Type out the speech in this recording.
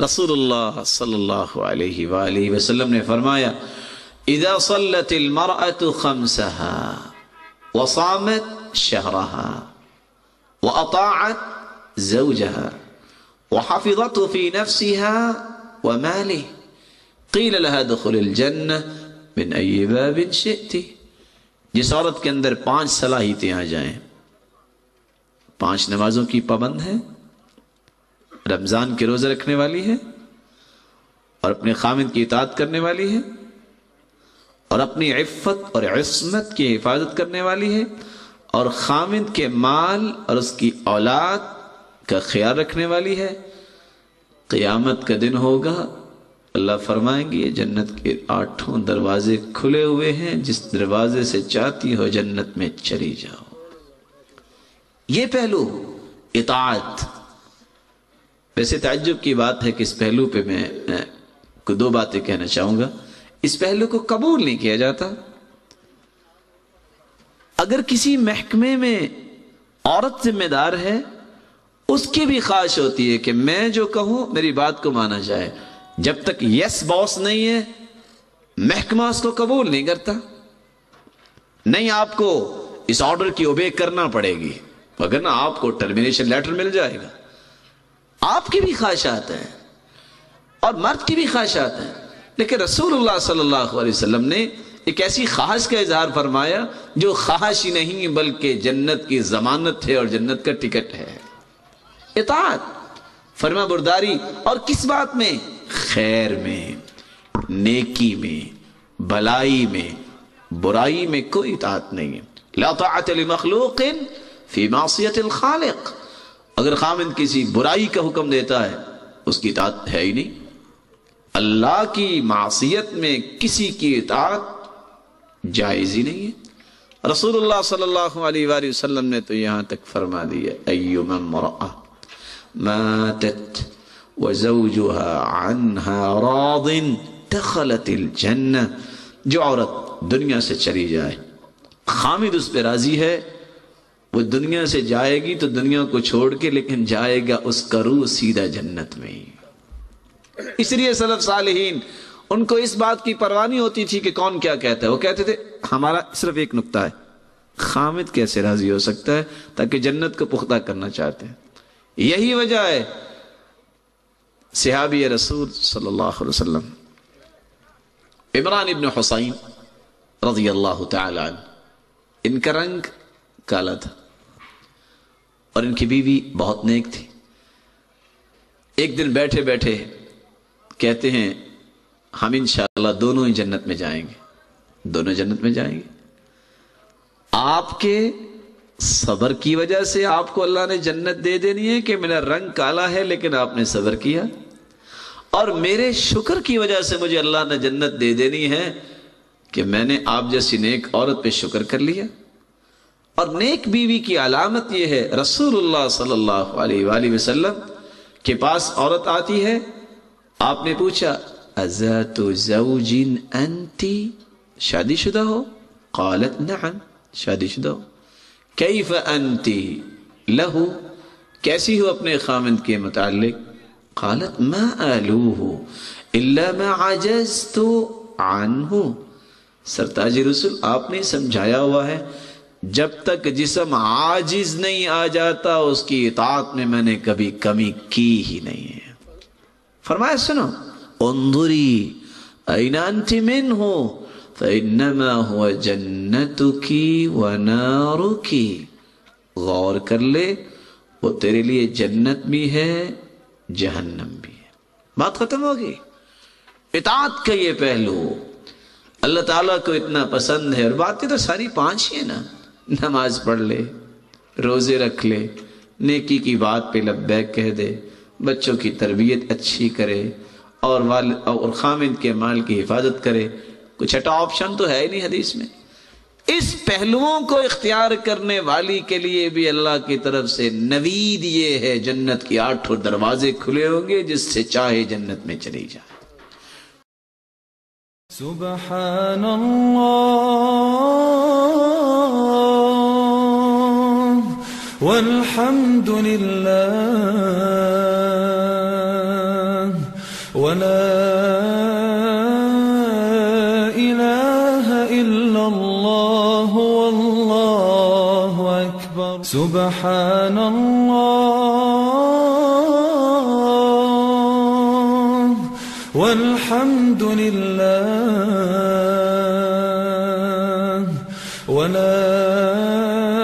رسول اللہ صلی اللہ علیہ وآلہ وسلم نے فرمایا اذا صلت المرأة خمسها وصامت شهرها وأطاعت زوجها وحفظته في نفسها وماله قيل لها دخل الجنة من أي باب شئت. جس عورت کے اندر 5 صلاحیتیں آ جائیں، 5 نمازوں کی پابند ہے، رمضان کے روزے رکھنے والی ہے، اور اپنے خامد کی اطاعت کرنے والی ہے، اور اپنی عفت اور عصمت کی حفاظت کرنے والی ہے، اور خامد کے مال اور اس کی اولاد کا خیال رکھنے والی ہے، قیامت کا دن ہوگا، اللہ فرمائیں گے یہ جنت کے 8 دروازے کھلے ہوئے ہیں، جس دروازے سے چاہتی ہو جنت میں چلی جاؤ. یہ پہلو اطاعت. ویسے تعجب کی بات ہے کہ اس پہلو پہ میں 2 باتیں کہنا چاہوں گا. اس پہلو کو قبول نہیں کیا جاتا. اگر کسی محکمے میں عورت ذمہ دار ہے، اس کی بھی خواہش ہوتی ہے کہ میں جو کہوں میری بات کو مانا جائے. جب تک یس باس نہیں ہے محکمہ اس کو قبول نہیں کرتا. نہیں، آپ کو اس آرڈر کی اوبے کرنا پڑے گی، وگرنہ آپ کو ٹرمینیشن لیٹر مل جائے گا. آپ کی بھی خواہشات ہیں اور مرد کی بھی خواہشات ہیں، لیکن رسول اللہ صلی اللہ علیہ وسلم نے ایک ایسی خواہش کا اظہار فرمایا جو خواہش ہی نہیں بلکہ جنت کی ضمانت ہے اور جنت کا ٹکٹ ہے. اطاعت، فرما برداری. اور کس بات میں؟ خیر میں، نیکی میں، بھلائی میں. برائی میں کوئی اطاعت نہیں ہے. لا طاعت لمخلوق فی معصیت الخالق. اگر خامند کسی برائی کا حکم دیتا ہے اس کی اطاعت ہے ہی نہیں. اللہ کی معصیت میں کسی کی اطاعت جائز ہی نہیں ہے. رسول اللہ صلی اللہ علیہ وآلہ وسلم نے تو یہاں تک فرما دیا ایما امرأة ماتت وزوجها عنها راض دخلت الجنہ. جو عورت دنیا سے چلی جائے، خامد اس پہ راضی ہے، وہ دنیا سے جائے گی تو دنیا کو چھوڑ کے، لیکن جائے گا اس کا روح سیدھا جنت میں ہی. اس لیے سلف صالحین ان کو اس بات کی پرواہ نہیں ہوتی تھی کہ کون کیا کہتا ہے. وہ کہتے تھے ہمارا صرف ایک نقطہ ہے، خامد کیسے راضی ہو سکتا ہے، تاکہ جنت کو پختہ کرنا چاہتے ہیں. یہی وجہ ہے صحابی رسول صلی اللہ علیہ وسلم عمران ابن حسین رضی اللہ تعالی عنہ، ان کا رنگ کالا تھا اور ان کی بیوی بہت نیک تھی. ایک دن بیٹھے بیٹھے کہتے ہیں ہم انشاءاللہ دونوں ہی جنت میں جائیں گے. دونوں جنت میں جائیں گے. آپ کے صبر کی وجہ سے آپ کو اللہ نے جنت دے دینی ہے کہ میرا رنگ کالا ہے لیکن آپ نے صبر کیا، اور میرے شکر کی وجہ سے مجھے اللہ نے جنت دے دینی ہے کہ میں نے آپ جیسی نیک عورت پہ شکر کر لیا. اور نیک بیوی کی علامت یہ ہے، رسول اللہ صلی اللہ علیہ وآلہ وسلم کے پاس عورت آتی ہے، آپ نے پوچھا ازات زوج انتی، شادی شدہ ہو؟ قالت نعم، شادی شدہ ہو. کیف انتی لہو، کیسی ہو اپنے خامند کے متعلق؟ قالت ما آلوہ الا ما عجزت عنہ. سرتاج رسول آپ نے سمجھایا ہوا ہے جب تک جسم عاجز نہیں آ جاتا اس کی اطاعت میں میں نے کبھی کمی کی ہی نہیں ہے. فرمایا سنو انظری این انت منہ فانما هو جنتکی ونارکی. غور کر لے، وہ تیرے لیے جنت بھی ہے جہنم بھی ہے. بات ختم ہوگی. اطاعت کا یہ پہلو اللہ تعالیٰ کو اتنا پسند ہے. اور باتیں تو ساری 5 ہی ہیں نا، نماز پڑھ لے، روزے رکھ لے، نیکی کی بات پہ لبیک کہہ دے، بچوں کی تربیت اچھی کرے، اور خامد کے مال کی حفاظت کرے. کچھ چھٹا آپشن تو ہے ہی نہیں حدیث میں. اس پہلوؤں کو اختیار کرنے والی کے لیے بھی اللہ کی طرف سے نوید یہ ہے، جنت کی 8 دروازے کھلے ہوں گے، جس سے چاہے جنت میں چلی جائے. سبحان اللہ والحمد للہ ولا إله إلا الله والله أكبر سبحان الله والحمد لله ولا